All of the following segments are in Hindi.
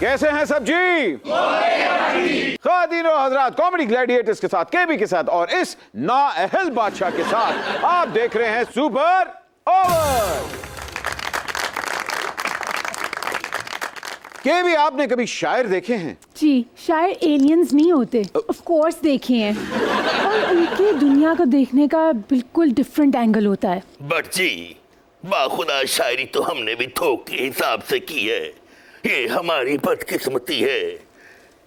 कैसे हैं सब जी? ख़वातीन और हज़रात, कॉमेडी ग्लैडिएटर्स के साथ, केबी के साथ और इस नाअहल बादशाह के साथ आप देख रहे हैं सुपर ओवर। केबी, आपने कभी शायर देखे हैं? जी, शायर एलियंस नहीं होते, ऑफ कोर्स देखे हैं, और उनके दुनिया को देखने का बिल्कुल डिफरेंट एंगल होता है। बट जी, बाखुदा शायरी तो हमने भी थोक के हिसाब से की है। ये हमारी बदकिस्मती है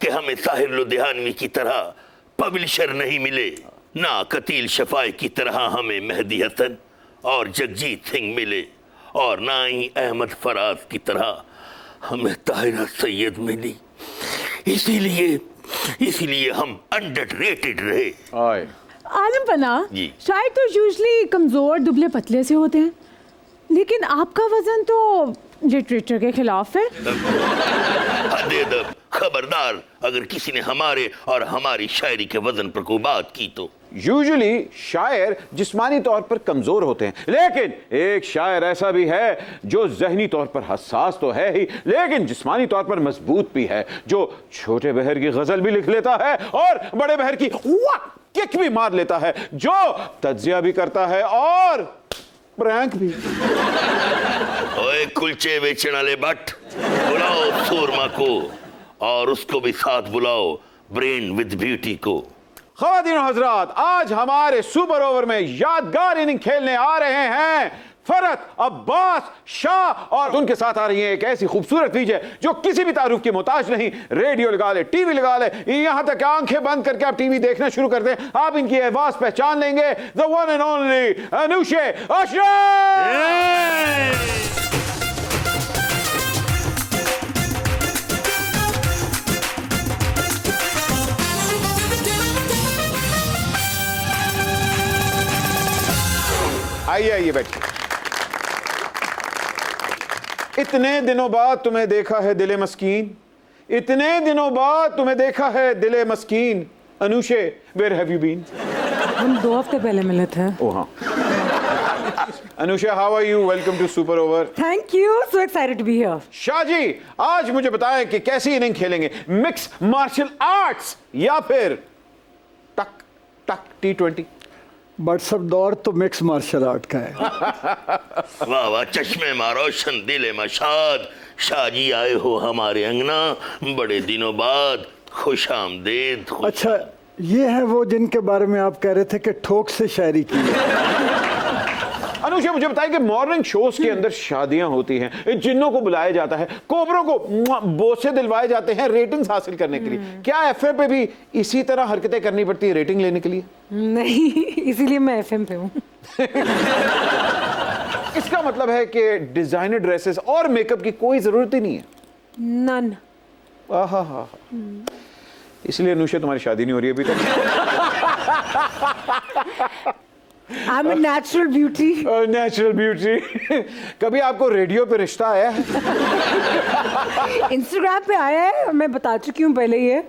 कि हमें साहिर लुधियानवी की तरह पब्लिशर नहीं मिले, ना कतील शफाई की तरह हमें मेहदी हसन और जगजीत सिंह मिले, और ना ही अहमद फराज की तरह हमें ताहिरा सैयद मिली। इसीलिए हम अंडररेटेड रहे। आलम पना, जी। शायर तो यूजुअली कमजोर दुबले पतले से होते हैं, लेकिन आपका वजन तो लिटरेचर के खिलाफ है। खबरदार अगर किसी ने हमारे और हमारी शायरी के वजन पर कोई बात की तो। यूजुअली शायर जिस्मानी तौर पर कमजोर होते हैं, लेकिन एक शायर ऐसा भी है जो ज़हनी तौर पर हसास तो है ही, लेकिन जिस्मानी तौर पर मजबूत भी है, जो छोटे बहर की गजल भी लिख लेता है और बड़े बहर की किक भी मार लेता है, जो तज्जिया भी करता है और प्रैंक भी। ओए कुलचे बेचने वाले बट, बुलाओ सूरमा को और उसको भी साथ बुलाओ ब्रेन विद ब्यूटी को। ख़वातीन और हज़रात, आज हमारे सुपर ओवर में यादगार इनिंग खेलने आ रहे हैं फरत अब्बास शाह, और उनके साथ आ रही है एक ऐसी खूबसूरत चीज है जो किसी भी तारुफ की मोहताज नहीं। रेडियो लगा ले, टीवी लगा ले, यहां तक आंखें बंद करके आप टीवी देखना शुरू कर दें, आप इनकी आवाज पहचान लेंगे। The one and only Anushe Ashraf. आइए आइए बैठिए। इतने दिनों बाद तुम्हें देखा है दिले मस्कीन, इतने दिनों बाद तुम्हें देखा है दिले मस्कीन। Anushe, where have you been? हम 2 हफ्ते पहले मिले थे। ओह हाँ। Anushe, how are you? Welcome to super over. Thank you, so excited to be here. Shah ji, आज मुझे बताएं कि कैसी इनिंग खेलेंगे, मिक्स मार्शल आर्ट्स या फिर टक टक T20? बट सब दौर तो मिक्स मार्शल आर्ट का है। वाह वाह, चश्मे मारोशन दिले मशाद, शाह जी आए हो हमारे अंगना बड़े दिनों बाद, खुश आमदेद। अच्छा, ये है वो जिनके बारे में आप कह रहे थे कि ठोक से शायरी की। अनुशा, मुझे बताइए कि मॉर्निंग शोज के अंदर शादियां होती हैं, जिन्नों को बुलाया जाता है, कोबरों को बोसे दिलवाए जाते हैं रेटिंग्स हासिल करने के लिए। क्या एफएम पे भी इसी तरह हरकतें करनी पड़ती है रेटिंग लेने के लिए? नहीं, इसीलिए मैं एफएम पे हूँ। इसका मतलब है कि डिजाइनर ड्रेसेस और मेकअप की कोई जरूरत ही नहीं है? नन। आहा, इसलिए अनुशा तुम्हारी शादी नहीं हो रही अभी तक। I'm a natural beauty. Natural beauty. कभी आपको रेडियो पे रिश्ता आया है? इंस्टाग्राम पे आया है, और मैं बता चुकी हूँ पहले ये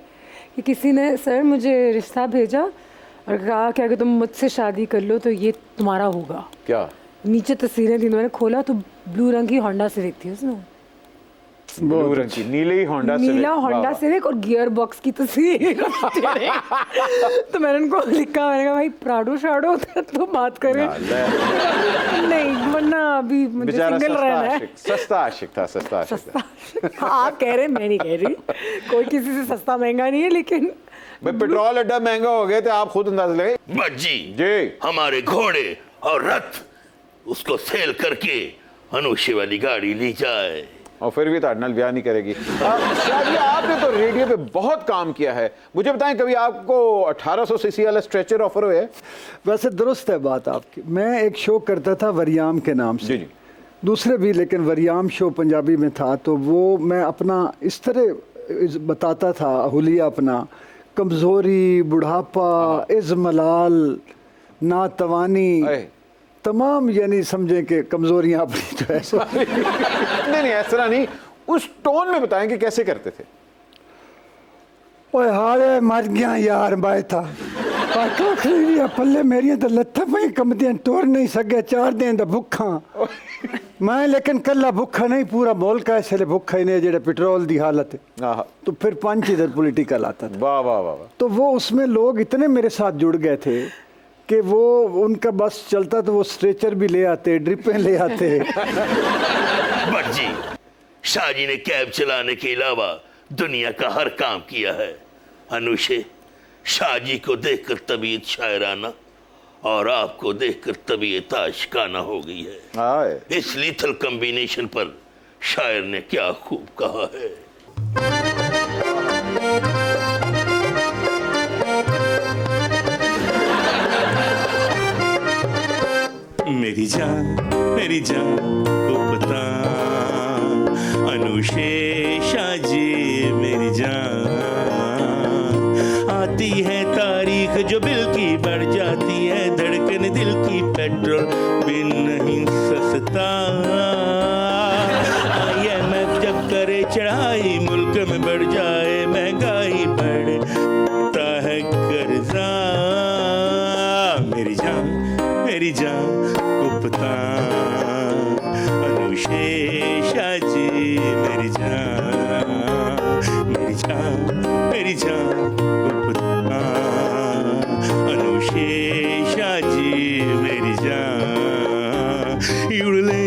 कि किसी ने सर मुझे रिश्ता भेजा और कहा कि अगर तुम मुझसे शादी कर लो तो ये तुम्हारा होगा। क्या? नीचे तस्वीरें थी, मैंने खोला तो ब्लू रंग की होंडा सिविक थी उसमें। ब्लू रंग की, नीली होंडा सिविक। नीला होंडा सिविक और गियर बॉक्स की तस्वीर। तो मैंने उनको लिखा, मैंने कहा भाई प्राडो शाडो होता तो बात करें। नहीं, वरना अभी मुझे सिंगल रहना है। सस्ता आशिक था, सस्ता आशिक था। आप कह रहे हैं, मैं नहीं कह रही। कोई किसी से सस्ता महंगा नहीं है, लेकिन भाई पेट्रोल अड्डा महंगा हो गए थे, आप खुद अंदाजा लगे। बट जी, जी, हमारे घोड़े और रथ उसको सेल करके अनुशे वाली गाड़ी ली जाए। और फिर भी ताड़नल ब्याह नहीं करेगी। शादी, आपने तो रेडियो पे बहुत काम किया है, मुझे बताएं कभी आपको 1800 सीसी वाला स्ट्रेचर ऑफर हुए? वैसे दुरुस्त है बात आपकी। मैं एक शो करता था वरियाम के नाम से। जी। दूसरे भी, लेकिन वरियाम शो पंजाबी में था, तो वो मैं अपना इस तरह बताता था हुलिया अपना, कमज़ोरी, बुढ़ापा, इज़मलाल, नातवानी, तमाम, यानी समझे कि कमजोरियां अपनी जो है। नहीं, ऐसा नहीं, उस टोन में बताएंगे कैसे करते थे। ओए हारे मर गया यार, बाय था पाका खरीदिया पल्ले मेरियां तो लत्थां पई कंबदियां टुर नहीं सके 4 दिन दा भुखा मैं लेकिन कल्ला भुखा नहीं पूरा मुल्क है इसलिए भुखा ही नहीं जेड़े पेट्रोल दी हालत है आहा, तो फिर 5 इधर पॉलिटिकल आता था वाह वाह वाह वाह। तो वो उसमें लोग इतने मेरे साथ जुड़ गए थे कि वो उनका बस चलता तो वो स्ट्रेचर भी ले आते ड्रिपें ले आते भट्ट जी, शाहजी ने कैब चलाने के अलावा दुनिया का हर काम किया है। अनुशे, शाहजी को देखकर तबीयत शायराना और आपको देखकर तबीयत आशिकाना हो गई है। हाय, इस लीथल कॉम्बिनेशन पर शायर ने क्या खूब कहा है। मेरी जान को पता अनुशे शाहजी मेरी जान आती है तारीख जो बिल की बढ़ जाती है धड़कन दिल की पेट्रोल बिन नहीं सस्ता IMF जब करे चढ़ाई मुल्क में बढ़ जाए महंगाई बढ़ता है कर्जा मेरी जान को पता अनुशे शाहजी मेरी जान को पता अनुशे शाहजी मेरी जान युड़ले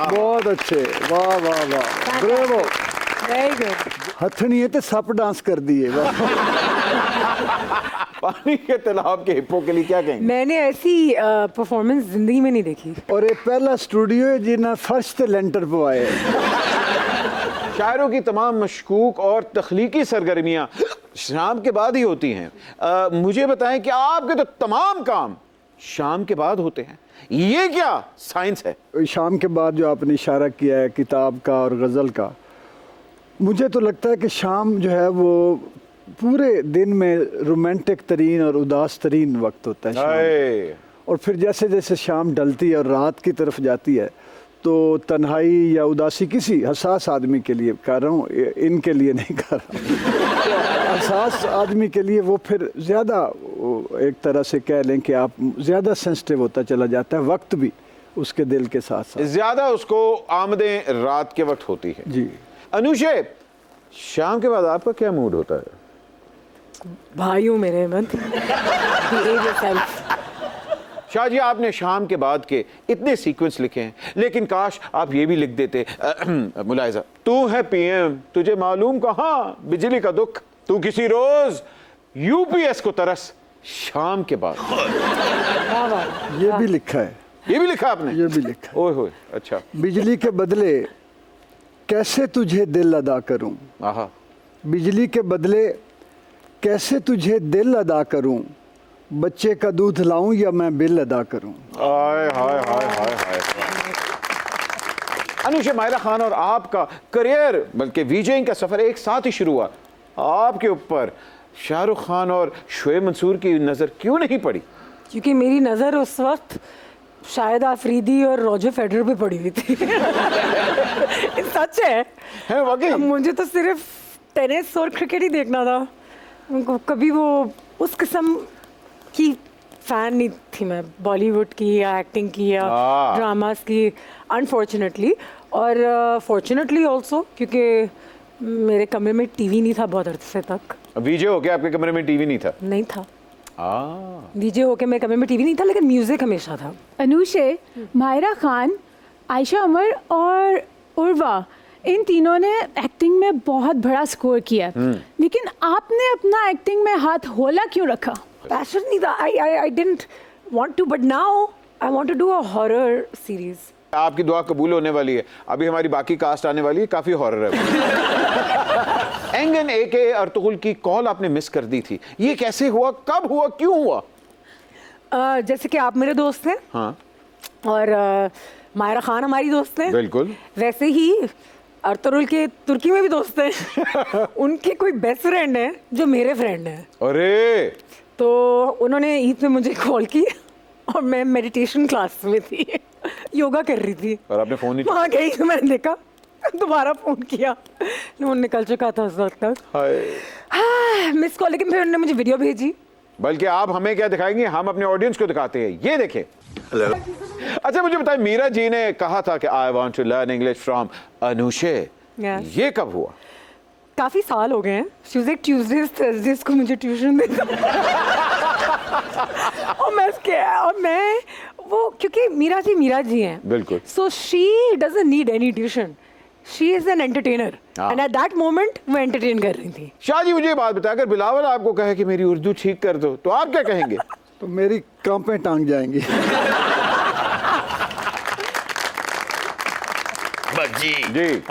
बहुत अच्छे वाह वाह वाह ब्रेवो वेरी गुड। हथनी है तो सप डांस कर दिए वाह पानी के तालाब के हिप्पो के लिए क्या कहेंगे? मैंने ऐसी परफॉर्मेंस जिंदगी में नहीं देखी। और ये पहला स्टूडियो है जिन्हें फर्श ते लेंटर पवाए शायरों की तमाम मशकूक और तख्लीकी सरगर्मियाँ शाम के बाद ही होती हैं। मुझे बताएं कि आपके तो तमाम काम शाम के बाद होते हैं, ये क्या साइंस है? शाम के बाद जो आपने इशारा किया है किताब का और गज़ल का, मुझे तो लगता है कि शाम जो है वो पूरे दिन में रोमांटिक तरीन और उदास तरीन वक्त होता है शाम। हाय, और फिर जैसे जैसे शाम ढलती है और रात की तरफ जाती है तो तन्हाई या उदासी किसी हसास आदमी के लिए कर रहा हूँ, इनके लिए नहीं कर रहा हूँ। हसास आदमी के लिए वो फिर ज़्यादा एक तरह से कह लें कि आप ज़्यादा सेंसिटिव होता चला जाता है, वक्त भी उसके दिल के साथ साथ ज्यादा उसको आमदें रात के वक्त होती है। जी। अनुशे, शाम के बाद आपका क्या मूड होता है? भाइयों मेरे मत behave yourself। शाह जी, आपने शाम के बाद के इतने सीक्वेंस लिखे हैं, लेकिन काश आप ये भी लिख देते। मुलायजा, तू है PM, तुझे मालूम कहाँ बिजली का दुख, तू किसी रोज UPS को तरस शाम के बाद। वाह वाह। ये भी लिखा है, ये भी लिखा आपने? ये भी लिखा है। ओए होए, अच्छा। बिजली के बदले कैसे तुझे दिल अदा करूं, आहा, बिजली के बदले कैसे तुझे दिल अदा करूं, बच्चे का दूध लाऊं या मैं बिल अदा करूं। हाय हाय हाय हाय हाय। अनुशे, मायरा खान और आपका करियर बल्कि वीजेइंग का सफर एक साथ ही शुरू हुआ, आपके ऊपर शाहरुख खान और शोएब मंसूर की नजर क्यों नहीं पड़ी? क्योंकि मेरी नज़र उस वक्त शायद आफरीदी और रॉजर फेडरर पे पड़ी हुई थी। सच है वाकई? मुझे तो सिर्फ टेनिस और क्रिकेट ही देखना था, कभी वो उस किस्म की फ़ैन नहीं थी मैं, बॉलीवुड की या एक्टिंग की या ड्रामास की, अनफॉर्चुनेटली। और फॉर्चुनेटली ऑल्सो क्योंकि मेरे कमरे में टीवी नहीं था बहुत अरसे तक। वीजे हो के आपके कमरे में टीवी नहीं था? नहीं था। डीजे होके मेरे कमरे में टीवी नहीं था, लेकिन म्यूजिक हमेशा था। अनुशे, मायरा खान, आयशा अमर और उर्वा, इन तीनों ने एक्टिंग में बहुत बड़ा स्कोर किया, लेकिन आपने अपना एक्टिंग में हाथ होला क्यों रखा? पैशन नहीं था। I didn't want to, but now I want to do a horror series. आपकी दुआ कबूल होने वाली है। अभी हमारी बाकी कास्ट आने वाली है, काफी हॉरर है। एंगन AK अर्तुगरुल की कॉल आपने मिस कर दी थी, ये कैसे हुआ, कब हुआ, क्यों हुआ? जैसे कि आप मेरे दोस्त हैं, हाँ, और मायरा खान हमारी दोस्त हैं, बिल्कुल। वैसे ही अर्तुगरुल के तुर्की में भी दोस्त हैं उनके कोई बेस्ट फ्रेंड है जो मेरे फ्रेंड हैं। अरे तो उन्होंने ईद पे मुझे कॉल की और मैं मेडिटेशन क्लास में थी, योगा कर रही थी और आपने फोन नहीं वहाँ गई तो मैंने देखा, दोबारा फोन किया, फोन निकल चुका था उस वक्त तक। हाय। मिस कॉल, लेकिन फिर उन्होंने मुझे वीडियो भेजी। बल्कि आप हमें क्या दिखाएंगे, हम अपने ऑडियंस को दिखाते हैं, ये देखें। हेलो। अच्छा मुझे बताएं, मीरा जी ने कहा था कि I want to learn English from Anushe, Yes. ये कब हुआ? काफी साल हो गए हैं। ट्यूजडे थर्सडेज थर्सडेज को मुझे ट्यूशन देता और मैं वो, क्योंकि मीरा जी हैं बिल्कुल। So she doesn't need any tuition, she is an entertainer and at that moment वो एंटरटेन कर रही थी। शाह जी मुझे ये बात बताया, अगर बिलावल आपको कहे कि मेरी उर्दू ठीक कर दो तो आप क्या कहेंगे? तो मेरी कांपें टांग जाएंगी। बट जी,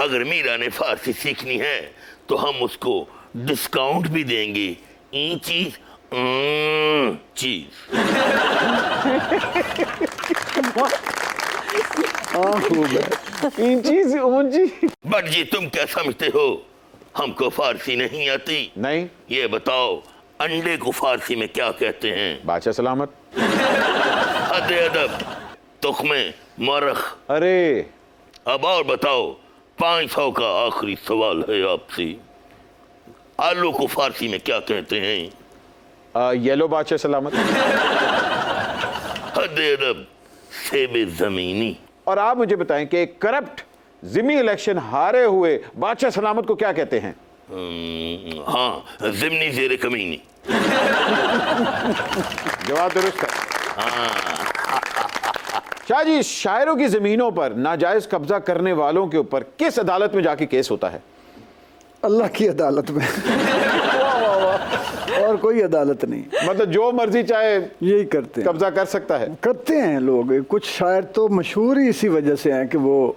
अगर मीरा ने फारसी सीखनी है तो हम उसको डिस्काउंट भी देंगे। ई चीज चीज। बट जी तुम क्या समझते हो हमको फारसी नहीं आती? नहीं। ये बताओ अंडे को फारसी में क्या कहते हैं? बादशाह सलामत। हद अदब, तुख्मे मरख। अरे अब और बताओ, 500 का आखिरी सवाल है आपसे, आलू को फारसी में क्या कहते हैं? येलो बादशाह सलामत। हद अदब, सेबे ज़मीनी। और आप मुझे बताएं कि करप्ट जिमी इलेक्शन हारे हुए बादशाह सलामत को क्या कहते हैं? हाँ, जिमनी ज़ेरे कमीनी। जवाब दुरुस्त है। शाह जी, शायरों की जमीनों पर नाजायज कब्जा करने वालों के ऊपर किस अदालत में जाके केस होता है? अल्लाह की अदालत में। और कोई अदालत नहीं। मतलब जो मर्जी चाहे यही करते हैं, कब्जा कर सकता है। करते हैं लोग। कुछ शायर तो मशहूर ही इसी वजह से हैं कि वो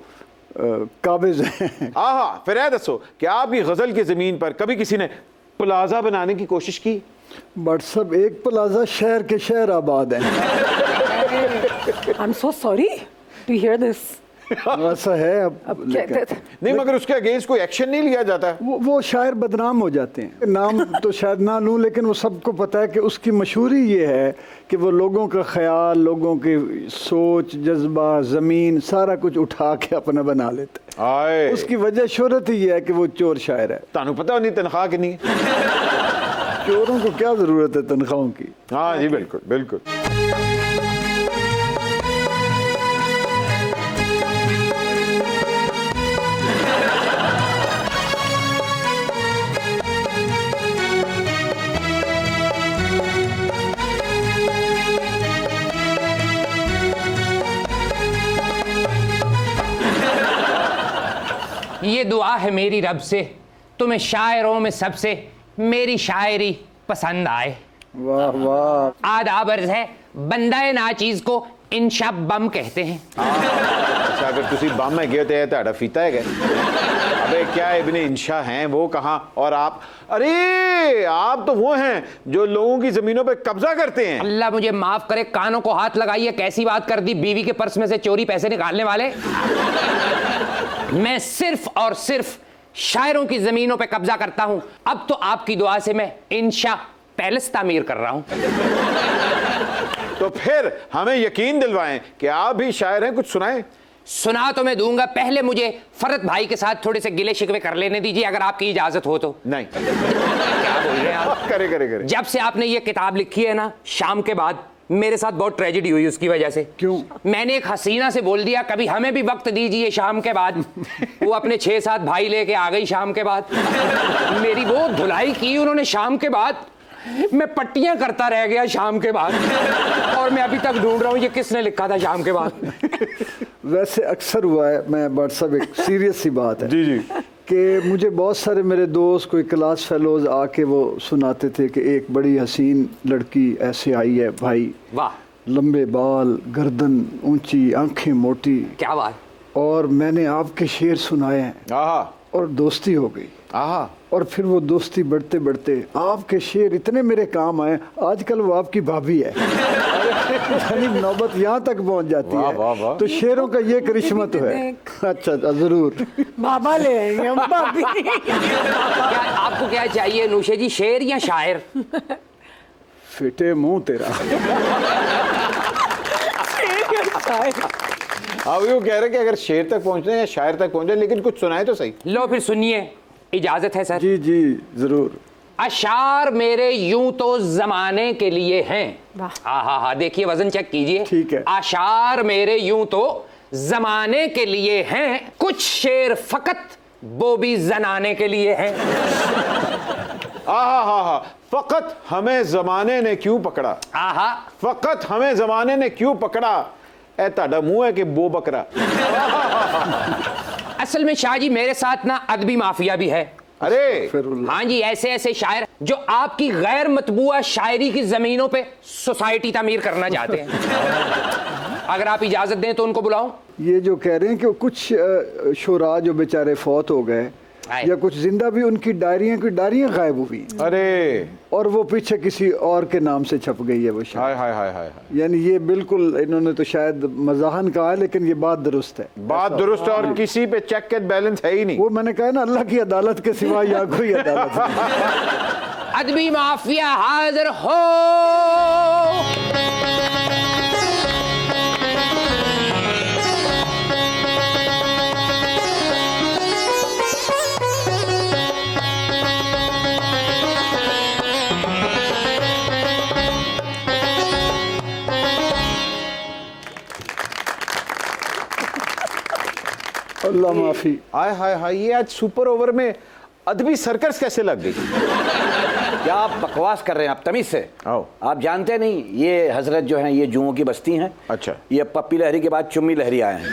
काबिज हैं। आहा, फिर है दसो कि आपकी गजल की जमीन पर कभी किसी ने प्लाजा बनाने की कोशिश की? बट सब एक प्लाजा शहर के शहर आबाद हैं। I am so sorry to hear this. ऐसा है अब लेकिन नहीं, मगर उसके अगेंस्ट कोई एक्शन नहीं लिया जाता। वो शायर बदनाम हो जाते हैं। नाम तो शायद ना लूं, लेकिन वो सबको पता है कि उसकी मशहूरी ये है कि वो लोगों का ख्याल, लोगों की सोच, जज्बा, ज़मीन सारा कुछ उठा के अपना बना लेते हैं। उसकी वजह शोहरत ही है कि वो चोर शायर है। तानू पता नहीं तनख्वाह की नहीं। चोरों को क्या ज़रूरत है तनख्वाहों की? हाँ जी, बिल्कुल बिल्कुल। ये दुआ है मेरी रब से, तुम्हें शायरों में सबसे मेरी शायरी पसंद आए। वाह वाह। आदाब अर्ज़ है, बंदा नाचीज़ को इंशा बम कहते हैं। अच्छा, अगर तुसी बम में गए थे तो फीता है अबे क्या इब्ने इंशा हैं वो कहाँ? और आप, अरे आप तो वो हैं जो लोगों की जमीनों पे कब्जा करते हैं। अल्लाह मुझे माफ करे, कानों को हाथ लगाइए, कैसी बात कर दी, बीवी के पर्स में से चोरी पैसे निकालने वाले। मैं सिर्फ और सिर्फ शायरों की जमीनों पे कब्जा करता हूं। अब तो आपकी दुआ से मैं इंशा पैलेस तामीर कर रहा हूं। तो फिर हमें यकीन दिलवाएं कि आप भी शायर हैं, कुछ सुनाएं। सुना तो मैं दूंगा, पहले मुझे फरत भाई के साथ थोड़े से गिले शिकवे कर लेने दीजिए, अगर आपकी इजाजत हो तो। नहीं। क्या बोल रहे हैं आप? करे। जब से आपने ये किताब लिखी है ना, शाम के बाद, मेरे साथ बहुत ट्रेजेडी हुई उसकी वजह से। क्यों? मैंने एक हसीना से बोल दिया कभी हमें भी वक्त दीजिए शाम के बाद। वो अपने 6-7 भाई लेके आ गई शाम के बाद। मेरी वो धुलाई की उन्होंने शाम के बाद, मैं पट्टियां करता रह गया शाम के बाद, और मैं अभी तक ढूंढ रहा हूं ये किसने लिखा था शाम के बाद। वैसे अक्सर हुआ है, मैं व्हाट्सएप एक सीरियस सी बात है जी कि मुझे बहुत सारे मेरे दोस्त, कोई क्लास फेलोज आके वो सुनाते थे कि एक बड़ी हसीन लड़की ऐसे आई है भाई, वाह, लंबे बाल, गर्दन ऊंची, आंखें मोटी, क्या बात। और मैंने आपके शेर सुनाए हैं और दोस्ती हो गई। और फिर वो दोस्ती बढ़ते बढ़ते आपके शेर इतने मेरे काम आए, आजकल वो आपकी भाभी है। यानी नौबत यहाँ तक पहुँच जाती वाह, वाह, वाह। है। तो शेरों का ये करिश्मा तो है। अच्छा जरूर। बाबा ले आएंगे हम भाभी। क्या आपको क्या चाहिए नूशे जी, शेर या शायर? फिटे मुंह तेरा। अब यूँ कह रहे कि अगर शेर तक पहुंचने या शायर तक पहुंचे, लेकिन कुछ सुनाए तो सही। लो फिर सुनिए, इजाजत है सर? जी जी जरूर। अशार मेरे यूं तो जमाने के लिए हैं। वाह। हा, देखिए वजन चेक कीजिए। ठीक है। अशार मेरे यूं तो जमाने के लिए हैं, कुछ शेर फकत वो भी जनाने के लिए हैं। हा, फकत हमें जमाने ने क्यों पकड़ा, आहा, फकत हमें जमाने ने क्यों पकड़ा, ए ताड़ा मुंह है कि बो बकरा। असल में शाह जी मेरे साथ ना अदबी माफिया भी है। अरे हाँ जी, ऐसे ऐसे शायर जो आपकी गैर मतबूआ शायरी की जमीनों पे सोसाइटी तामीर करना चाहते हैं। अगर आप इजाजत दें तो उनको बुलाऊं। ये जो कह रहे हैं कि कुछ शुरा जो बेचारे फौत हो गए या कुछ जिंदा भी, उनकी डायरियां गायब हुई, अरे और वो पीछे किसी और के नाम से छप गई है वो हाय शायद। हाय हाय हाय। यानी ये बिल्कुल, इन्होंने तो शायद मजाहन कहा है, लेकिन ये बात दुरुस्त है। बात दुरुस्त है, और किसी पे चेक एंड बैलेंस है ही नहीं। वो मैंने कहा ना, अल्लाह की अदालत के सिवा या कोई अदालत नहीं। अदबी माफिया हाजिर हो। अल्लाह माफी। हाय हाय हाय, ये आज सुपर ओवर में अदबी सर्कस कैसे लग गई? क्या आप बकवास कर रहे हैं? आप तमीज से आओ। आप जानते नहीं, ये हजरत जो हैं ये जुओं की बस्ती हैं। अच्छा। ये पप्पी लहरी के बाद चुम्मी लहरी आए हैं।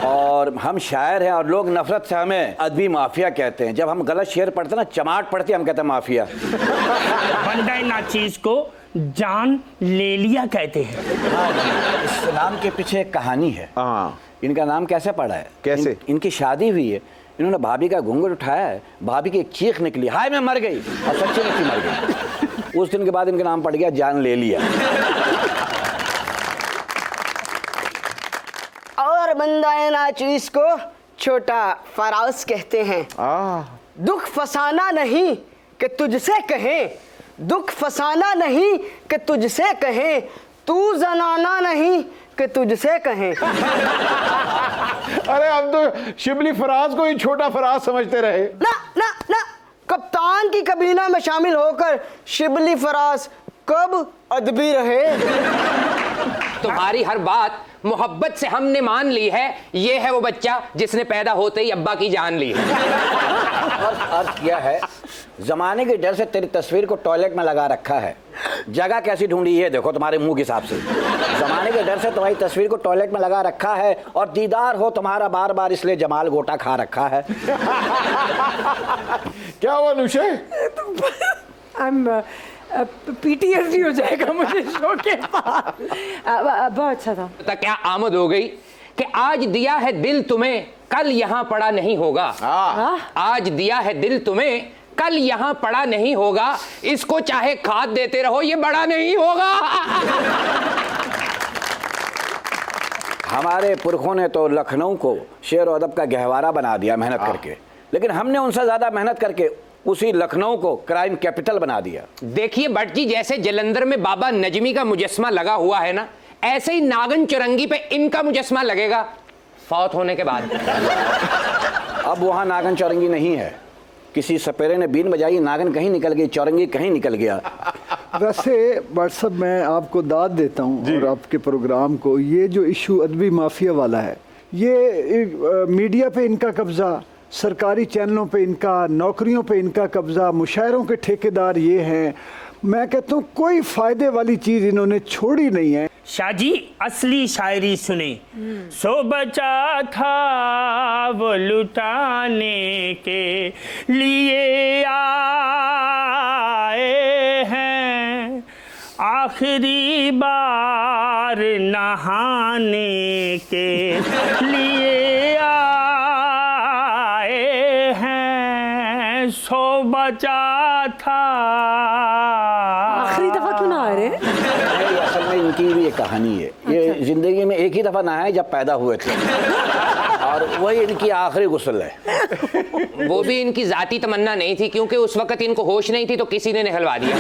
और हम शायर हैं और लोग नफरत से हमें अदबी माफिया कहते हैं। जब हम गलत शेर पढ़ते हैं ना, चमाट पढ़ते हैं, हम कहते हैं माफिया। बंदा नाचीज को जान ले लिया कहते हैं। इस नाम के पीछे एक कहानी है। हाँ, इनका नाम कैसे पड़ा है? कैसे? इनकी शादी हुई है, इन्होंने भाभी का घूंघट उठाया है, भाभी की एक चीख निकली, हाय मैं मर गई, और सच्ची मुच्ची मर गई। उस दिन के बाद इनका नाम पड़ गया जान ले लिया। और बंदा नाचीज को छोटा फराज कहते हैं। दुख फसाना नहीं कि तुझसे कहें, दुख फसाना नहीं कि तुझसे कहें, तू जनाना नहीं कि तुझसे कहें। अरे हम तो शिबली फराज को ही छोटा फराज समझते रहे। ना ना ना, कप्तान की कबीना में शामिल होकर शिबली फराज कब अदबी रहे। तुम्हारी हर बात मोहब्बत से हमने मान ली है। ये है वो बच्चा जिसने पैदा होते ही अब्बा की जान ली है। अर्थ किया है, जमाने के डर से तेरी तस्वीर को टॉयलेट में लगा रखा है। जगह कैसी ढूंढी है देखो तुम्हारे मुंह के हिसाब से। जमाने के डर से तुम्हारी तस्वीर को टॉयलेट में लगा रखा है, और दीदार हो तुम्हारा बार बार, इसलिए जमाल गोटा खा रखा है। क्या हुआ नुशे? PTSD हो जाएगा मुझे शो के बाद। बहुत अच्छा था। तो क्या आमद हो गई कि आज दिया है दिल तुम्हें, कल यहाँ पड़ा नहीं होगा। आज दिया है दिल तुम्हें, कल यहाँ पड़ा नहीं होगा। इसको चाहे खाद देते रहो, ये बड़ा नहीं होगा। हमारे पुरखों ने तो लखनऊ को शेर और अदब का गहवारा बना दिया मेहनत करके, लेकिन हमने उनसे ज्यादा मेहनत करके उसी लखनऊ को क्राइम कैपिटल बना दिया। देखिए भट्ट जी, जैसे जलंधर में बाबा नजमी का मुजस्मा लगा हुआ है ना, ऐसे ही नागन चुरंगी पे इनका मुजस्मा लगेगा फौत होने के बाद। अब वहां नागन चौरंगी नहीं है, किसी सपेरे ने बीन बजाई, नागन कहीं निकल गई, चौरंगी कहीं निकल गया। वैसे व्हाट्सअप मैं आपको दाद देता हूँ और आपके प्रोग्राम को, ये जो इशू अदबी माफिया वाला है, ये मीडिया पे इनका कब्जा, सरकारी चैनलों पे इनका, नौकरियों पे इनका कब्जा, मुशायरों के ठेकेदार ये हैं। मैं कहता हूँ कोई फ़ायदे वाली चीज़ इन्होंने छोड़ी नहीं है। शाहजी असली शायरी सुने। सो बचा था वो लुटाने के लिए आए हैं, आखिरी बार नहाने के लिए आए हैं। सो बचा था। आखिरी दफा क्यों ना आ रहे? इनकी भी एक कहानी है। ये जिंदगी में एक ही दफा नहाए जब पैदा हुए थे और वही इनकी आखिरी गुस्ल है। वो भी इनकी जाती तमन्ना नहीं थी, क्योंकि उस वक्त इनको होश नहीं थी तो किसी ने नहलवा दिया।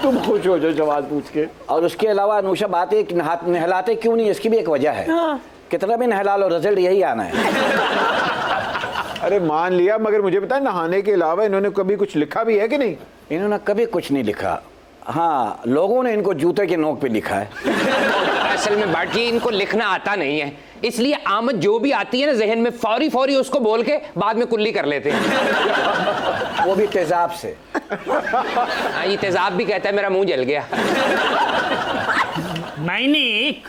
तुम खुश हो जो सवाल पूछ के। और उसके अलावा अनुषा बात है कि नहलाते क्यों नहीं, इसकी भी एक वजह है। कितना भी नहला लो रिजल्ट यही आना है। अरे मान लिया, मगर मुझे पता है नहाने के अलावा इन्होंने कभी कुछ लिखा भी है कि नहीं? इन्होंने कभी कुछ नहीं लिखा। हाँ, लोगों ने इनको जूते के नोक पे लिखा है। असल में बात ये, इनको लिखना आता नहीं है, इसलिए आमद जो भी आती है ना जहन में, फौरी फौरी उसको बोल के बाद में कुल्ली कर लेते हैं। वो भी तेजाब से। हाँ, ये तेजाब भी कहता है मेरा मुंह जल गया। मैंने एक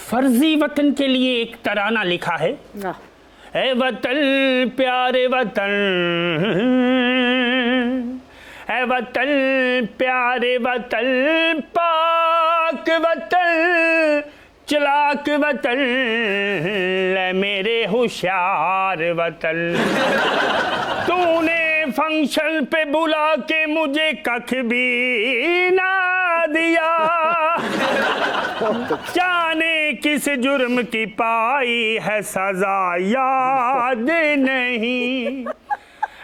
फर्जी वतन के लिए एक तराना लिखा है। ए वतन प्यारे वतन, ए वतन प्यारे वतन, पाक वतन, चलाक वतन, ले मेरे होशियार वतन। तूने फंक्शन पे बुला के मुझे कख भी ना दिया, जाने किस जुर्म की पाई है सजा याद नहीं,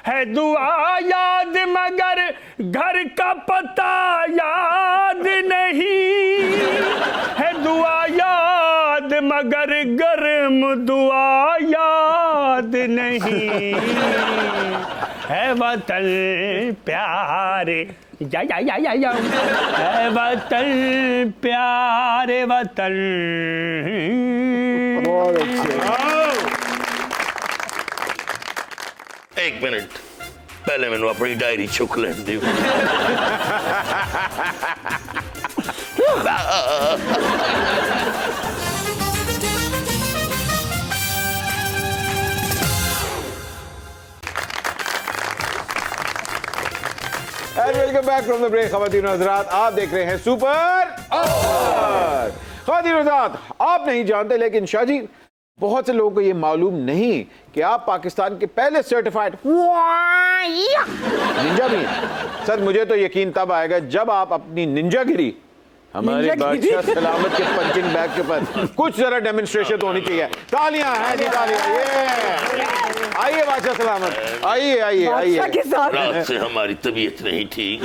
है दुआ याद मगर घर का पता याद नहीं, है दुआ याद मगर गर्म दुआ याद नहीं, है वतन प्यारे या है वतन प्यारे वतन। बहुत अच्छे। एक मिनट, पहले मैंने अपनी डायरी चुक लेने दी। And welcome back from the break. ख़वातीन और हज़रात, आप देख रहे हैं सुपर ओवर। ख़वातीन और हज़रात, आप नहीं जानते लेकिन शाह जी, बहुत से लोगों को ये मालूम नहीं कि आप पाकिस्तान के पहले सर्टिफाइड निंजा भी हैं। सर, मुझे तो यकीन तब आएगा जब आप अपनी निंजागिरी हमारे बादशाह सलामत के पंचिंग बैग के ऊपर कुछ जरा डेमोन्स्ट्रेशन तो होनी चाहिए। तालियां हैं जी, तालियां। ये आइए बादशाह सलामत, आइए आइए आइए। रात से हमारी तबीयत नहीं ठीक।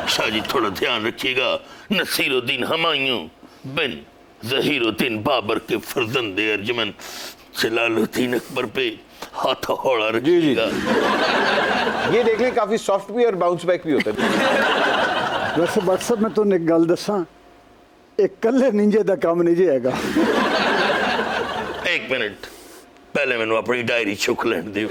शाह जी थोड़ा ध्यान रखिएगा। नसीरुद्दीन हुमायूं बिन ज़हीरुद्दीन बाबर के फर्जंद अर्जुमन जलालुद्दीन अकबर पे हाथ हौला रखिएगा। ये देख लें, काफी सॉफ्ट भी और बाउंस बैक भी होता है। वैसे व्हाट्सएप में तो एक गल दसा, एक कल्ले निंजे दा काम नहीं जाएगा। एक मिनट, पहले मैंने अपनी डायरी चुक लेने दी।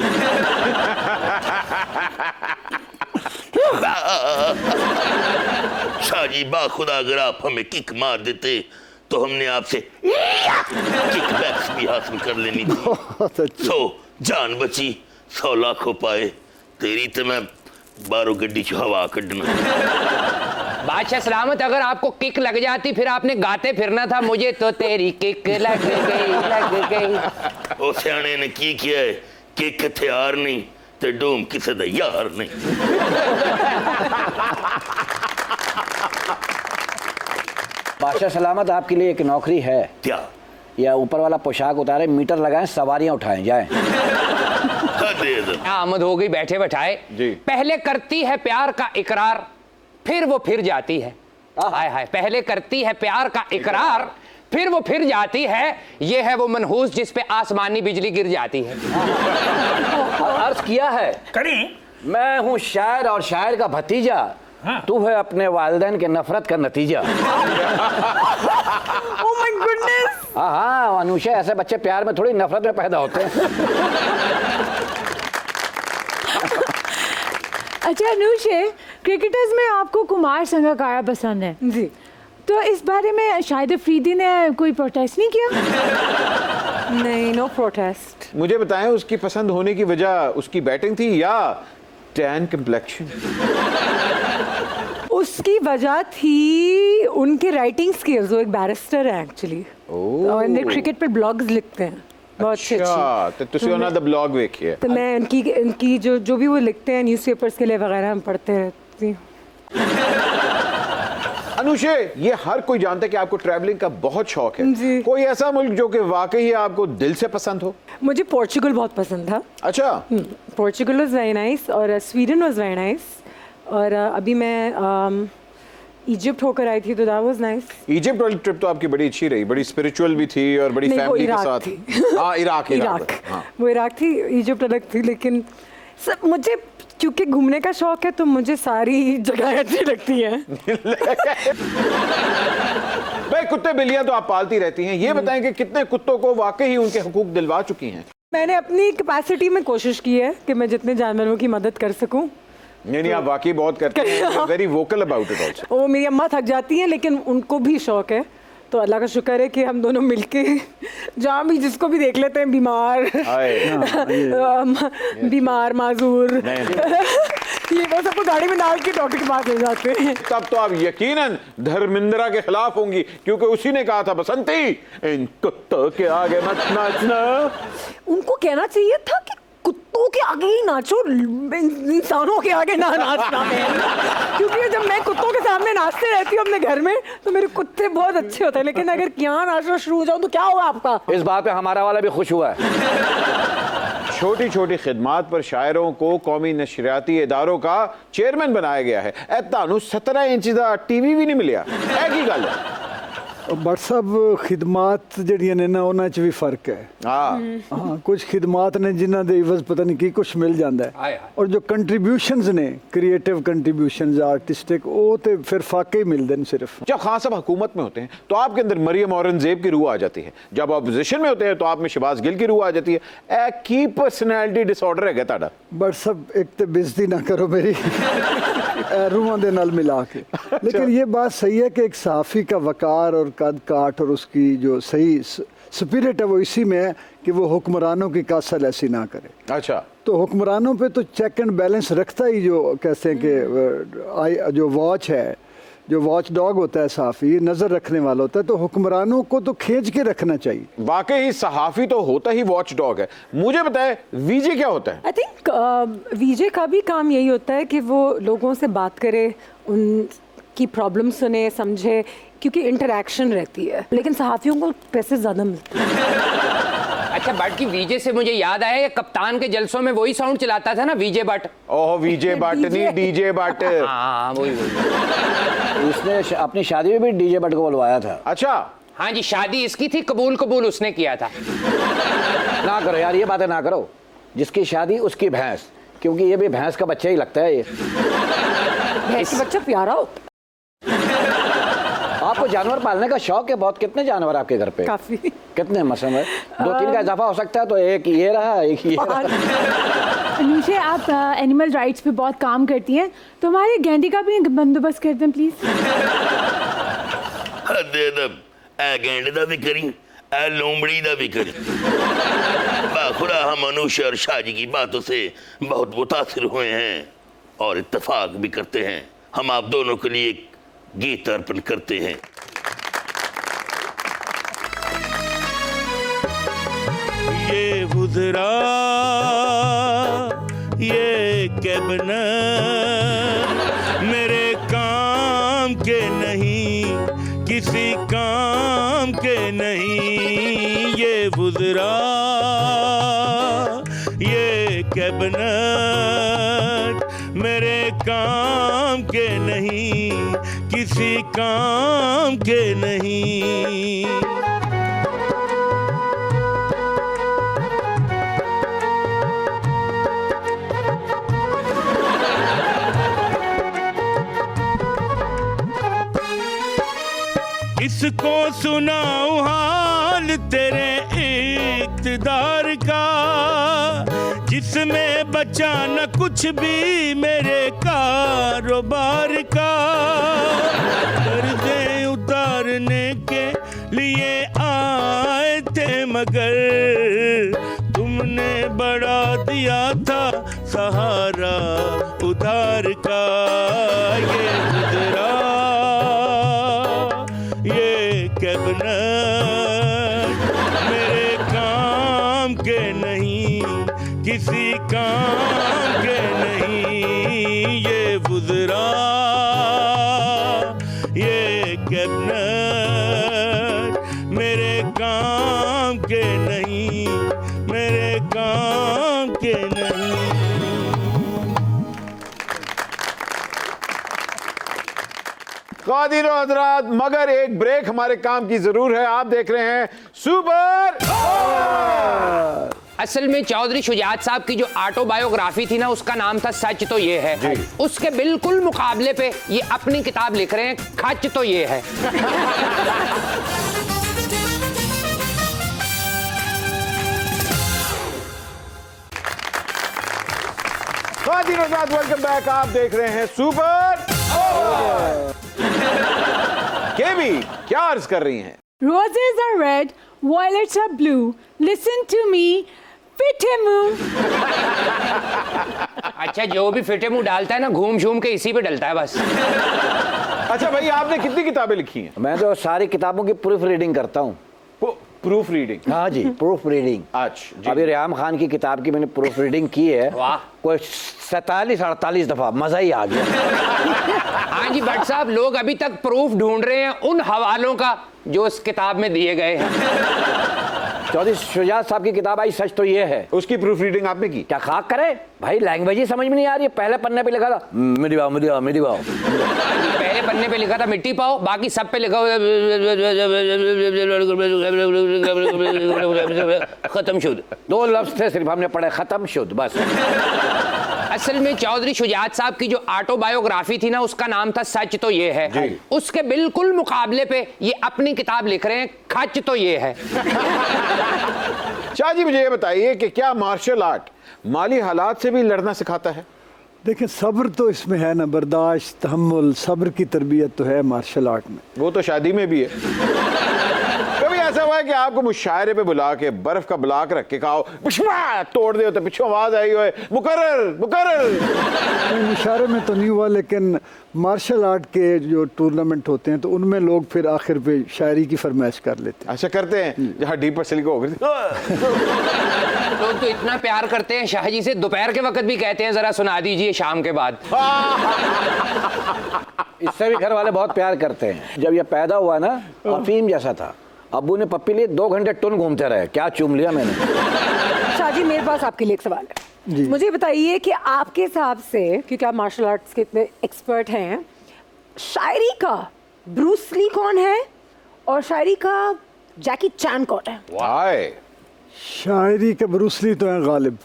शाह जी बाखुदा, अगर आप हमें किक मार देते तो हमने आपसे किक बैक्स भी हासिल कर लेनी थी। 100 जान बची, 100 लाखों पाए। तेरी तो मैं 12 गड्डी च हवा कढ़ना। बादशाह सलामत, अगर आपको किक लग जाती फिर आपने गाते फिरना था, मुझे तो तेरी किक लग गई लग गई। ओ सियाने ने की किया है, किक हथियार नहीं ते डूम किसे दा यार नहीं। बादशाह सलामत, आपके लिए एक नौकरी है। क्या? या ऊपर वाला पोशाक उतारे, मीटर लगाएं, सवारियां उठाएं, जाएं। आमद हो गई बैठे बैठाए। पहले करती है प्यार का इकरार, फिर वो फिर जाती है। हाय हाय, पहले करती है प्यार का इकरार, फिर वो फिर जाती है। ये है वो मनहूस जिस पे आसमानी बिजली गिर जाती है। अर्ज किया है, करें। मैं हूँ शायर और शायर का भतीजा। हाँ। तू है अपने वालिदैन के नफरत का नतीजा। Oh my goodness! हाँ हाँ अनुषा, ऐसे बच्चे प्यार में थोड़ी नफरत में पैदा होते हैं। अच्छा अनुषे, क्रिकेटर्स में आपको कुमार संगकारा पसंद है जी, तो इस बारे में शाहिद अफरीदी ने कोई प्रोटेस्ट नहीं किया? नहीं, नो प्रोटेस्ट। मुझे बताएं, उसकी पसंद होने की वजह उसकी बैटिंग थी या टैन कंप्लेक्शन? उसकी वजह थी उनके राइटिंग स्किल्स। वो एक बैरिस्टर है एक्चुअली, और इनके क्रिकेट पर ब्लॉग्स लिखते हैं, बहुत अच्छे। तो तुसी उन्होंने द ब्लॉग देखिए। तो मैं इनकी जो भी वो लिखते हैं न्यूज़पेपर्स के लिए वगैरह हम पढ़ते रहती हूँ। अनुषे, ये हर कोई जानता है कि आपको ट्रैवलिंग का बहुत शौक है। जी। कोई ऐसा मुल्क जो कि वाकई आपको दिल से पसंद हो? मुझे पोर्चुगल बहुत पसंद था। अच्छा। पोर्चुगल वाज वेरी नाइस और स्वीडन वाज वेरी नाइस और अभी मैं इजिप्ट होकर आई थी तो दैट वाज नाइस। इजिप्ट वाली ट्रिप तो आपकी बड़ी अच्छी रही, बड़ी स्पिरिचुअल भी थी और बड़ी नहीं, वो फैमिली के इराक साथ। थी। हाँ, इराक। हाँ। वो इराक थी, इजिप्ट अलग थी, लेकिन सब मुझे क्योंकि घूमने का शौक है तो मुझे सारी जगह अच्छी लगती हैं। भाई, कुत्ते बिल्लियां तो आप पालती रहती हैं, ये बताएं कि कितने कुत्तों को वाकई ही उनके हुकूक दिलवा चुकी हैं? मैंने अपनी कैपेसिटी में कोशिश की है कि मैं जितने जानवरों की मदद कर सकूं। नहीं, आप वाकई बहुत करते हैं, very vocal about it also. वो मेरी अम्मा थक जाती हैं लेकिन उनको भी शौक है, तो अल्लाह का शुक्र है कि हम दोनों मिलके जहाँ भी जिसको भी देख लेते हैं, बीमार बीमार माजूर ये वो सबको गाड़ी में डाल के डॉक्टर के पास ले जाते हैं। तब तो आप यकीनन धर्मेंद्रा के खिलाफ होंगी, क्योंकि उसी ने कहा था, बसंती इन कुत्तों के आगे मत नाचना। उनको कहना चाहिए था कि कुत्तों के आगे ही नाचो, इंसानों के आगे ना नाचना। क्योंकि जब मैं कुत्तों के सामने नाचते रहती हूँ अपने घर में तो मेरे कुत्ते बहुत अच्छे होते हैं, लेकिन अगर यहाँ नाचना शुरू हो जाओ तो क्या होगा आपका? इस बात पे हमारा वाला भी खुश हुआ है। छोटी छोटी खिदमात पर शायरों को कौमी नशरियाती इदारों का चेयरमैन बनाया गया है। तानू 17 इंच का टीवी भी नहीं मिलिया, है की गल है? बट सब खिदमात जड़ियां ने ना उन्हां च भी फर्क है। हाँ, कुछ खिदमात ने जिन्हां दे इवज़ पता नहीं की कुछ मिल जाता है, और जो कंट्रीब्यूशंस ने, क्रिएटिव कंट्रीब्यूशंस, आर्टिस्टिक, वो तो फिर फाके ही मिलते हैं सिर्फ। जब खान साहब हुकूमत में होते हैं तो आपके अंदर मरियम औरंगजेब की रूह आ जाती है, जब अपोजिशन में होते हैं तो आप में शहबाज गिल की रूह आ जाती है। की पर्सनैलिटी डिसऑर्डर है ताड़ा? बट सब एक तो बेइज्जती ना करो मेरी रूहां दे नाल मिला के। लेकिन ये बात सही है कि एक सहाफ़ी का वकार और कद काट और उसकी जो सही स्पिरिट है वो इसी में है कि वो हुक्मरानों की कासल ऐसी ना करे। अच्छा। तो हुक्मरानों पे तो चेक एंड बैलेंस रखता ही, जो कहते हैं कि जो वॉच है, जो वॉच डॉग होता है सहाफ़ी, नज़र रखने वाला होता है, तो हुक्मरानों को तो खींच के रखना चाहिए। वाकई ही सहाफ़ी तो होता ही वॉच डॉग है। मुझे बताए वीजे क्या होता है? आई थिंक वीजे का भी काम यही होता है कि वो लोगों से बात करे, उनकी प्रॉब्लम सुने, समझे, क्योंकि इंटरेक्शन रहती है, लेकिन सहाफ़ियों को पैसे ज़्यादा मिलते हैं। अच्छा, बट की वीजे से मुझे याद आया, कप्तान के जलसों में वही साउंड चलाता था ना, वीजे बट। ओह, वीजे बट नहीं, डीजे बट। हाँ, वही। उसने अपनी शादी में भी डीजे बट को बुलवाया था। अच्छा। हाँ जी, शादी इसकी थी, कबूल उसने किया था। ना करो यार, ये बातें ना करो। जिसकी शादी उसकी भैंस, क्योंकि ये भी भैंस का बच्चा ही लगता है। ये भैंस का बच्चा प्यारा होता है। आपको जानवर पालने का शौक है बहुत? कितने जानवर आपके घर पे? काफी। कितने मसलन है? 2-3 का इजाफा हो सकता है, तो एक ये रहा, एक ये रहा। अनुषे, आप एनिमल राइट्स पे बहुत काम करती हैं, तो हमारे गेंडे का भी बंदोबस्त कर दें प्लीज। दे दब ए गेंडे दा भी करी, ए लोमड़ी दा भी करी। बाखुदा हम अनुषा और शाहजी की बातों से बहुत मुतासिर हुए हैं और इत्तेफाक भी करते हैं। हम आप दोनों के लिए एक गीत अर्पण करते हैं। ये गुजरा ये कैबिनेट मेरे काम के नहीं, किसी काम के नहीं। ये गुजरा ये कैबिनेट मेरे काम के नहीं, किसी काम के नहीं। किसको सुनाऊं हाल तेरे इक़्तिदार का, जिसमें बचा न कुछ भी मेरे कारोबार का। कर्जे उतारने के लिए आए थे मगर तुमने बढ़ा दिया था सहारा उधार का। ये गुजरा ये कैबिनेट मेरे काम के नहीं, किसी काम के नहीं। ये गुजरा ये के नहीं। क़ादिर हज़रात, मगर एक ब्रेक हमारे काम की जरूर है। आप देख रहे हैं सुपर। असल में चौधरी शुजात साहब की जो ऑटोबायोग्राफी थी ना, उसका नाम था सच तो ये है। उसके बिल्कुल मुकाबले पे ये अपनी किताब लिख रहे हैं, खच तो ये है। क़ादिर हज़रात, वेलकम बैक। आप देख रहे हैं सुपर। केवी क्या अर्ज कर रही हैं? Roses are red, violets are blue. Listen to me, फिटे मुंह। अच्छा, जो भी फिटे मुंह डालता है ना, घूम झूम के इसी पे डलता है बस। अच्छा भाई, आपने कितनी किताबें लिखी हैं? मैं तो सारी किताबों की प्रूफ रीडिंग करता हूँ। Proof reading? हाँ जी, प्रूफ रीडिंग। अच्छा, अभी रियाम खान की किताब की मैंने प्रूफ रीडिंग की है। वाह। कोई 47-48 दफा, मजा ही आ गया। हाँ जी भट्ट साहब, लोग अभी तक प्रूफ ढूंढ रहे हैं उन हवालों का जो इस किताब में दिए गए हैं। चौधरी शुजात साहब की किताब आई सच तो ये है, उसकी प्रूफ रीडिंग आपने की? क्या खाक करे भाई, लैंग्वेज ही समझ में नहीं आ रही है। पहले पन्ने पे लिखा था मेरी बाओ मेरी बाओ मेरी बाओ। पहले पन्ने पे लिखा था मिट्टी पाओ, बाकी सब पे लिखा खत्म शुद्ध। 2 लफ्ज थे सिर्फ, हमने पढ़े खत्म शुद्ध बस। असल में चौधरी शुजात साहब की जो ऑटोबायोग्राफी थी ना, उसका नाम था सच तो ये है। उसके बिल्कुल मुकाबले पे ये अपनी किताब लिख रहे हैं, खच तो ये है। शाह जी, मुझे ये बताइए कि क्या मार्शल आर्ट माली हालात से भी लड़ना सिखाता है? देखिए, सब्र तो इसमें है ना, बर्दाश्त, तहम्मुल, सब्र की तरबियत तो है मार्शल आर्ट में। वो तो शादी में भी है। कभी ऐसा हुआ है कि आपको मुशायरे पे बुला के बर्फ का ब्लॉक रख के कहा पुष्पा तोड़ दे, तो पीछे आवाज आई हो मुकर्रर मुकर्रर? मुशायरे में तो नहीं हुआ, लेकिन मार्शल आर्ट के जो टूर्नामेंट होते हैं तो उनमें लोग फिर आखिर पे शायरी की फरमाइश कर लेते हैं। अच्छा करते हैं, जहाँ डीपर सिलिक हो गई। लोग तो इतना प्यार करते हैं शाह जी से, दोपहर के वक्त भी कहते हैं जरा सुना दीजिए शाम के बाद। इससे भी घर वाले बहुत प्यार करते हैं। जब ये पैदा हुआ ना, अफीम जैसा था। अब्बू ने पप्पी लिए 2 घंटे टुन घूमते रहे, क्या चूम लिया मैंने। शाह जी, मेरे पास आपके लिए एक सवाल है। मुझे बताइए कि आपके हिसाब से, क्योंकि आप मार्शल आर्ट्स के इतने एक्सपर्ट हैं, शायरी का ब्रूस ली कौन है और शायरी का जैकी चैन कौन है? वाह, शायरी के ब्रूस ली तो हैं गालिब,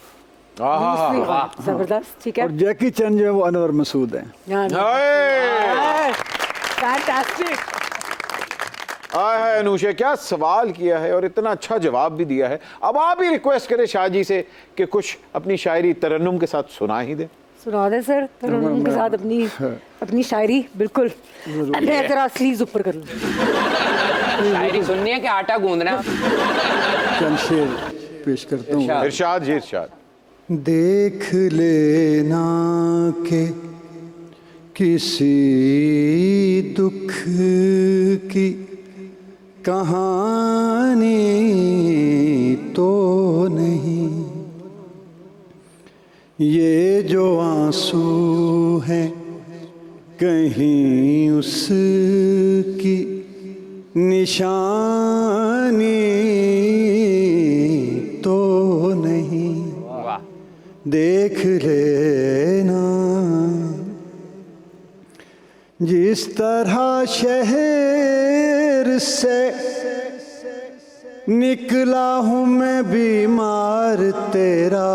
जबरदस्त, ठीक है। और जैकी चैन जो है वो अनवर मसूद हैं। फैंटास्टिक। आया है अनुषा, क्या सवाल किया है और इतना अच्छा जवाब भी दिया है। अब आप ही रिक्वेस्ट करें शाह जी से कि कुछ अपनी शायरी तरन्नुम के साथ सुना ही दे। सुना दे सर, तरन्नुम के साथ अपनी शायरी। बिल्कुल, मैं जरा स्लीव्स ऊपर कर लूं। शायरी सुननी है कि आटा गूंदना? चंद शेर पेश करता हूँ। इरशाद जी, इरशाद। देख लेना के किसी दुख की कहानी तो नहीं, ये जो आंसू हैं कहीं उसकी निशानी तो नहीं। देख लेना जिस तरह शहर से निकला हूँ मैं बीमार तेरा,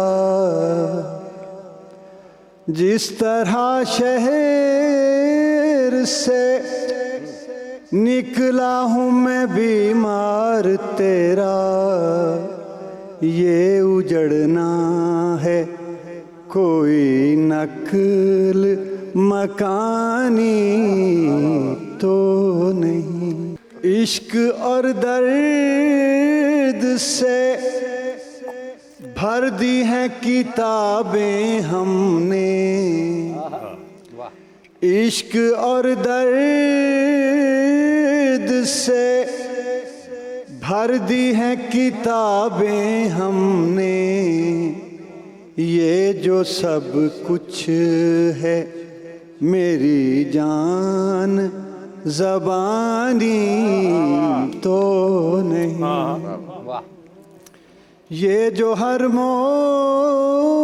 जिस तरह शहर से निकला हूँ मैं बीमार तेरा, ये उजड़ना है कोई नकल मकानी तो नहीं। इश्क और दर्द से भर दी हैं किताबें हमने, इश्क और दर्द से भर दी हैं किताबें हमने, ये जो सब कुछ है मेरी जान ज़बानी तो नहीं, ये जो हर मोड़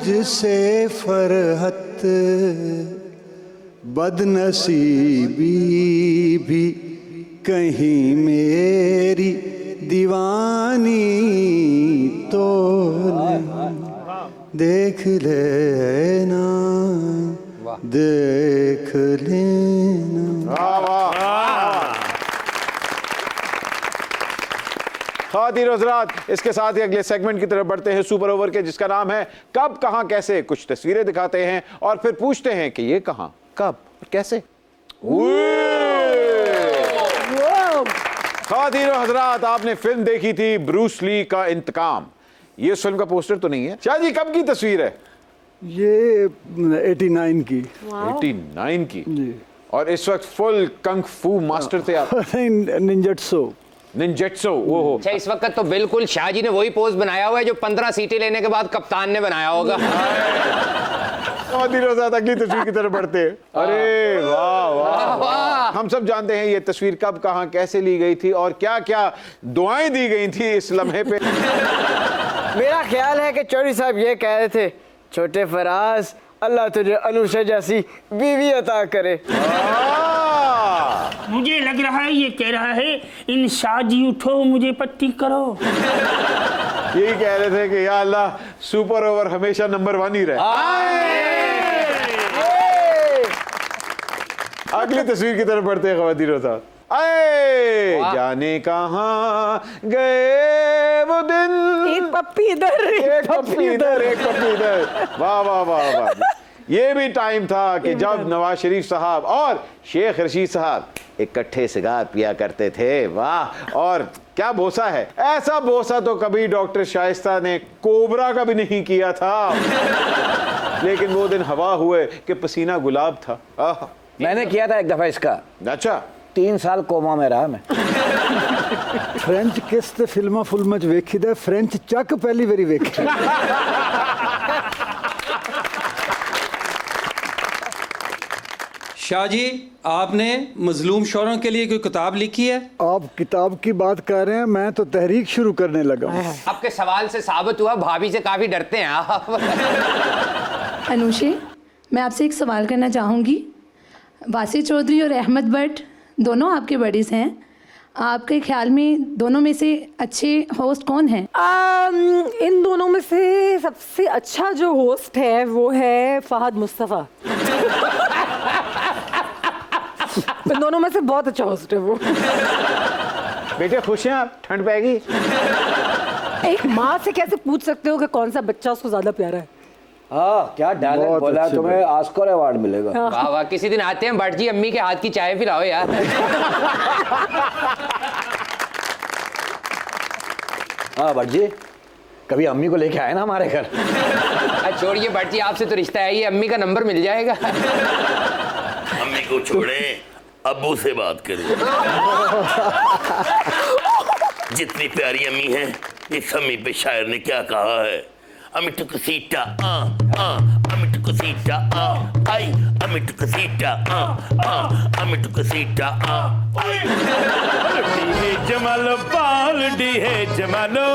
मुझसे फरहत बदनसीबी भी कहीं मेरी दीवानी तो देख लेना, देख लेना। ख़वातीन और हज़रात, इसके साथ ही अगले सेगमेंट की तरफ बढ़ते हैं सुपर ओवर के, जिसका नाम है कब कहां कैसे। कुछ तस्वीरें दिखाते हैं और फिर पूछते हैं कि ये कहां, कब और कैसे। ख़वातीन और हज़रात, आपने फिल्म देखी थी ब्रूस ली का इंतकाम। ये उस फिल्म का पोस्टर तो नहीं है? शाह जी, कब की तस्वीर है ये? 89 की। 89 की जी। और इस वक्त फुल कंग फू मास्टर थे आप। निंजेट्सो। निंजेट्सो, वो हो। अच्छा, इस वक्त तो बिल्कुल शाह जी ने वही पोज बनाया हुआ है जो 15 सीटें लेने के बाद कप्तान ने बनाया होगा। अगली तस्वीर की तरफ बढ़ते हैं। अरे वाह वाह वाह। हम सब जानते हैं ये तस्वीर कब कहां कैसे ली गई थी और क्या क्या दुआएं दी गई थी इस लम्हे पे। मेरा ख्याल है कि चौधरी साहब ये कह रहे थे, छोटे फराज, अल्लाह तुझे अनुषा जैसी बीवी अता करे। मुझे लग रहा है ये कह रहा है, इन शाजी उठो मुझे पट्टी करो। यही कह रहे थे कि या अल्लाह सुपर ओवर हमेशा नंबर 1 ही रहे। अगली तस्वीर की तरफ बढ़ते हैं ख़वातीन और हज़रात। आए जाने कहां गए वो दिन, एक पप्पी इधर, एक पप्पी इधर, एक पप्पी इधर। वाह वाह वाह वाह। ये भी टाइम था कि जब नवाज शरीफ साहब और शेख रशीद साहब इकट्ठे सिगार पिया करते थे। वाह, और क्या बोसा है। ऐसा बोसा तो कभी डॉक्टर शाइस्ता ने कोबरा का भी नहीं किया था। लेकिन वो दिन हवा हुए कि पसीना गुलाब था। मैंने किया था एक दफा इसका। अच्छा, 3 साल कोमा में रहा मैं। फ्रेंच किस ते फिल्मा फुल्म च वेखी दे, फ्रेंच चक पहली बारी वेखी। शाह जी, आपने मजलूम शौरों के लिए कोई किताब लिखी है? आप किताब की बात कर रहे हैं, मैं तो तहरीक शुरू करने लगा हूँ। आपके सवाल से साबित हुआ भाभी से काफी डरते हैं आप। अनुषे, मैं आपसे एक सवाल करना चाहूँगी। वासी चौधरी और अहमद भट्ट दोनों आपके बडीज़ हैं। आपके ख्याल में दोनों में से अच्छे होस्ट कौन हैं? इन दोनों में से सबसे अच्छा जो होस्ट है वो है फहद मुस्तफ़ा। इन दोनों में से बहुत अच्छा होस्ट है वो। बेटे खुश हैं आप? ठंड पैगी? एक माँ से कैसे पूछ सकते हो कि कौन सा बच्चा उसको ज्यादा प्यारा है? हाँ, क्या डायलॉग बोला है, तुम्हें ऑस्कर अवार्ड मिलेगा। वाह वाह, किसी दिन आते हैं भट्ट जी, अम्मी के हाथ की चाय पिलाओ यार। हाँ भट्ट जी, कभी अम्मी को लेके आए ना हमारे घर। छोड़िए भट्ट जी, आपसे तो रिश्ता है, ये अम्मी का नंबर मिल जाएगा। अम्मी को छोड़े, अब्बू से बात करें। जितनी प्यारी अम्मी है, इस अम्मी पे शायर ने क्या कहा है? अमिटुकसीटा अमिटुकसीटा आई अमिटुकसीटा अमिटुकसीटा जमालो पाल डी है जमालो,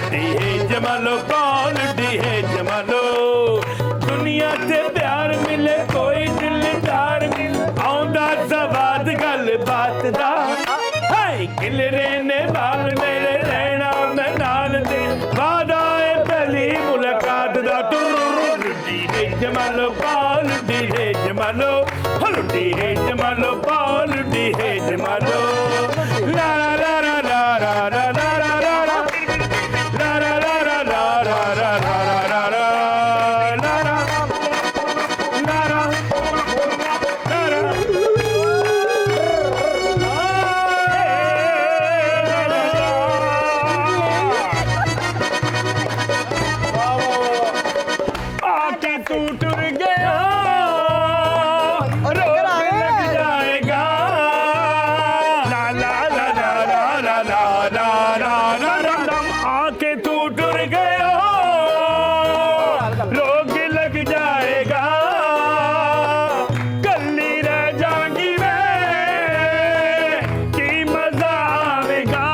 डी है जमालो पाल डी है जमालो। दुनिया से प्यार मिले कोई दिलदार मिले, आउंदा सवाद गल बात दा। हाय किलरे ने बाल मेरे रहना मैं नाल दे, वादा है पहली मुलाकात दा। डी है जमालो पाल डी है जमालो, डी है जमालो पाल डी है जमालो। ला ला ला ला ला ला ला ला ला ला ला ला ला ला ला ला ला ला आके तू टूट गया, रोग लग जाएगा। ला ला ला ला ला ला ला ला ला ला। आके तू टूट गया, रोग लग जाएगा। कल्ली रह जाएगी मैं, की मजा आवेगा।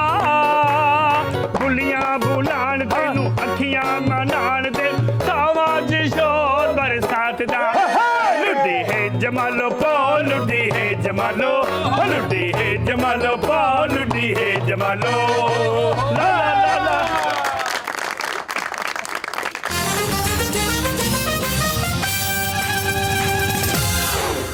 बुलियां बुलान तेनू, अखियां मनान दे, सावा जिश बरसात दा लुटी है जमालो पो लुटी है जमालो लुटी है जमालो पो लुटी है जमालो ला ला ला